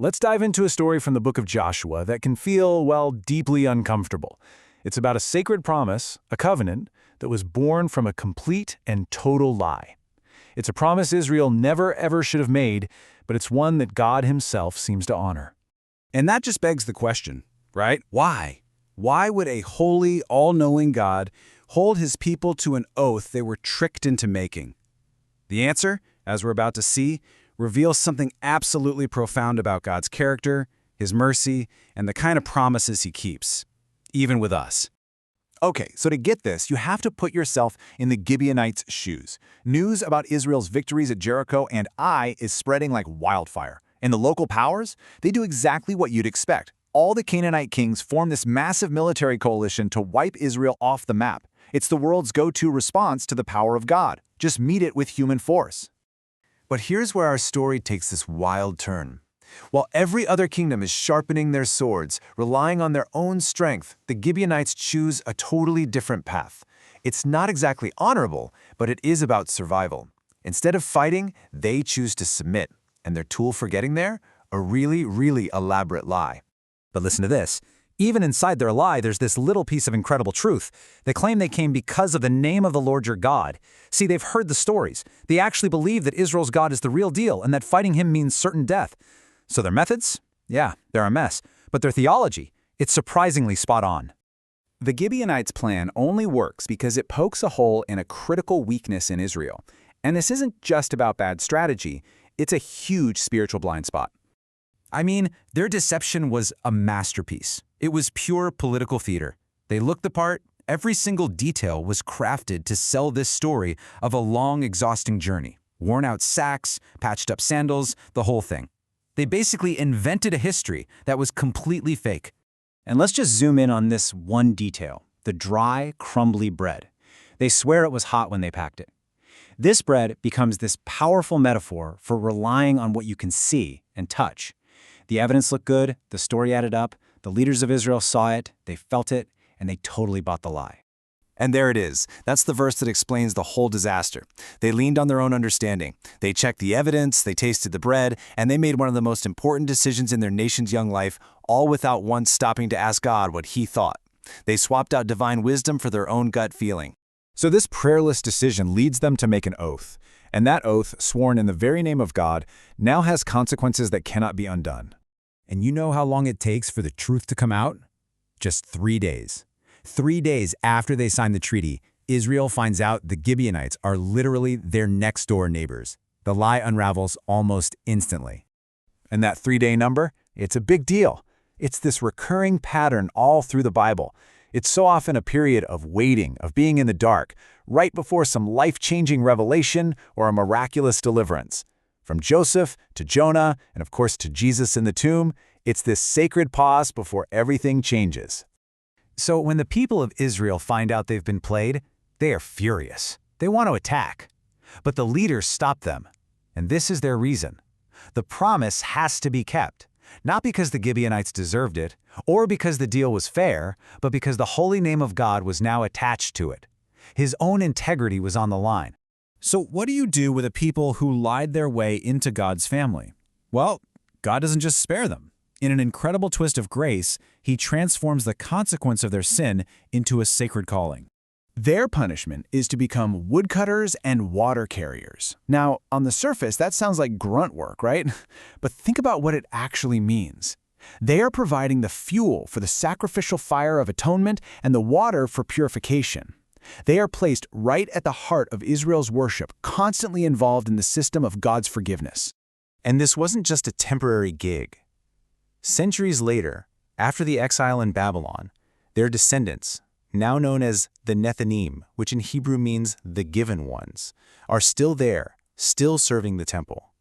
let's dive into a story from the book of Joshua that can feel, well, deeply uncomfortable. It's about a sacred promise, a covenant, that was born from a complete and total lie. It's a promise Israel never ever should have made, but it's one that God himself seems to honor. And that just begs the question, right? Why? Why would a holy, all-knowing God hold his people to an oath they were tricked into making? The answer, as we're about to see, reveals something absolutely profound about God's character, his mercy, and the kind of promises he keeps, even with us. Okay, so to get this, you have to put yourself in the Gibeonites' shoes. News about Israel's victories at Jericho and Ai is spreading like wildfire. And the local powers, they do exactly what you'd expect. All the Canaanite kings form this massive military coalition to wipe Israel off the map. It's the world's go-to response to the power of God. Just meet it with human force. But here's where our story takes this wild turn. While every other kingdom is sharpening their swords, relying on their own strength, the Gibeonites choose a totally different path. It's not exactly honorable, but it is about survival. Instead of fighting, they choose to submit. And their tool for getting there? A really, really elaborate lie. But listen to this. Even inside their lie, there's this little piece of incredible truth. They claim they came because of the name of the Lord your God. See, they've heard the stories. They actually believe that Israel's God is the real deal and that fighting him means certain death. So their methods? Yeah, they're a mess. But their theology? It's surprisingly spot on. The Gibeonites' plan only works because it pokes a hole in a critical weakness in Israel. And this isn't just about bad strategy. It's a huge spiritual blind spot. I mean, their deception was a masterpiece. It was pure political theater. They looked the part. Every single detail was crafted to sell this story of a long, exhausting journey. Worn-out sacks, patched-up sandals, the whole thing. They basically invented a history that was completely fake. And let's just zoom in on this one detail, the dry, crumbly bread. They swear it was hot when they packed it. This bread becomes this powerful metaphor for relying on what you can see and touch. The evidence looked good, the story added up, the leaders of Israel saw it, they felt it, and they totally bought the lie. And there it is. That's the verse that explains the whole disaster. They leaned on their own understanding. They checked the evidence, they tasted the bread, and they made one of the most important decisions in their nation's young life, all without once stopping to ask God what he thought. They swapped out divine wisdom for their own gut feeling. So this prayerless decision leads them to make an oath. And that oath, sworn in the very name of God, now has consequences that cannot be undone. And you know how long it takes for the truth to come out? Just 3 days. 3 days after they signed the treaty, Israel finds out the Gibeonites are literally their next-door neighbors. The lie unravels almost instantly. And that 3-day number? It's a big deal. It's this recurring pattern all through the Bible. It's so often a period of waiting, of being in the dark, right before some life-changing revelation or a miraculous deliverance. From Joseph to Jonah, and of course to Jesus in the tomb, it's this sacred pause before everything changes. So when the people of Israel find out they've been played, they are furious. They want to attack. But the leaders stop them. And this is their reason. The promise has to be kept. Not because the Gibeonites deserved it, or because the deal was fair, but because the holy name of God was now attached to it. His own integrity was on the line. So what do you do with a people who lied their way into God's family? Well, God doesn't just spare them. In an incredible twist of grace, he transforms the consequence of their sin into a sacred calling. Their punishment is to become woodcutters and water carriers. Now, on the surface, that sounds like grunt work, right? But think about what it actually means. They are providing the fuel for the sacrificial fire of atonement and the water for purification. They are placed right at the heart of Israel's worship, constantly involved in the system of God's forgiveness. And this wasn't just a temporary gig. Centuries later, after the exile in Babylon, their descendants, now known as the Nethinim, which in Hebrew means the given ones, are still there, still serving the temple.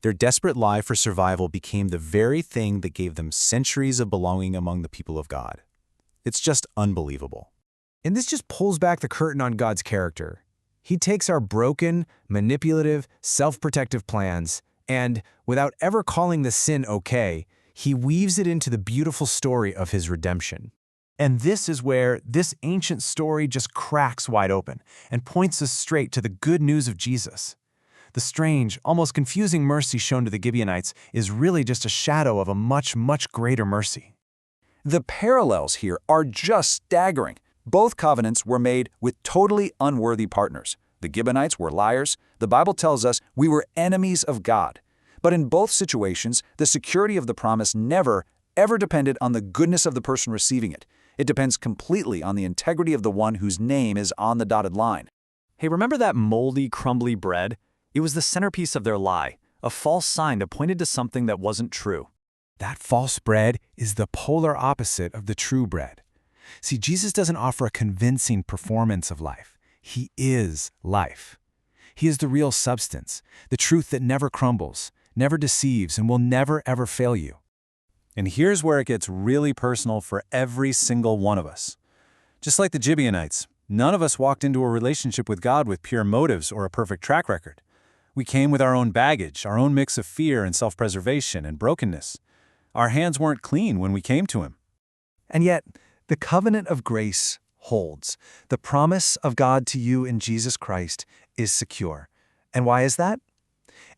Their desperate lie for survival became the very thing that gave them centuries of belonging among the people of God. It's just unbelievable. And this just pulls back the curtain on God's character. He takes our broken, manipulative, self-protective plans, and, without ever calling the sin okay, he weaves it into the beautiful story of his redemption. And this is where this ancient story just cracks wide open and points us straight to the good news of Jesus. The strange, almost confusing mercy shown to the Gibeonites is really just a shadow of a much, much greater mercy. The parallels here are just staggering. Both covenants were made with totally unworthy partners. The Gibeonites were liars. The Bible tells us we were enemies of God. But in both situations, the security of the promise never, ever depended on the goodness of the person receiving it. It depends completely on the integrity of the one whose name is on the dotted line. Hey, remember that moldy, crumbly bread? It was the centerpiece of their lie, a false sign that pointed to something that wasn't true. That false bread is the polar opposite of the true bread. See, Jesus doesn't offer a convincing performance of life. He is life. He is the real substance, the truth that never crumbles, never deceives, and will never ever fail you. And here's where it gets really personal for every single one of us. Just like the Gibeonites, none of us walked into a relationship with God with pure motives or a perfect track record. We came with our own baggage, our own mix of fear and self-preservation and brokenness. Our hands weren't clean when we came to Him. And yet, the covenant of grace holds. The promise of God to you in Jesus Christ is secure. And why is that?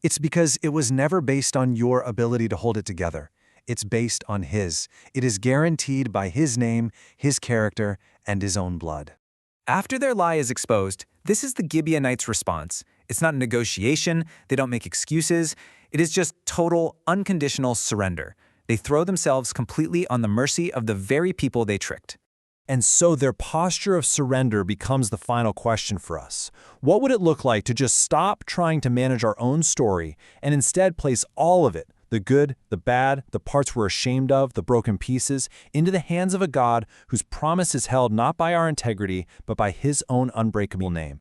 It's because it was never based on your ability to hold it together. It's based on His. It is guaranteed by His name, His character, and His own blood. After their lie is exposed, this is the Gibeonites' response. It's not a negotiation, they don't make excuses. It is just total, unconditional surrender. They throw themselves completely on the mercy of the very people they tricked. And so their posture of surrender becomes the final question for us. What would it look like to just stop trying to manage our own story and instead place all of it, the good, the bad, the parts we're ashamed of, the broken pieces, into the hands of a God whose promise is held not by our integrity, but by His own unbreakable name?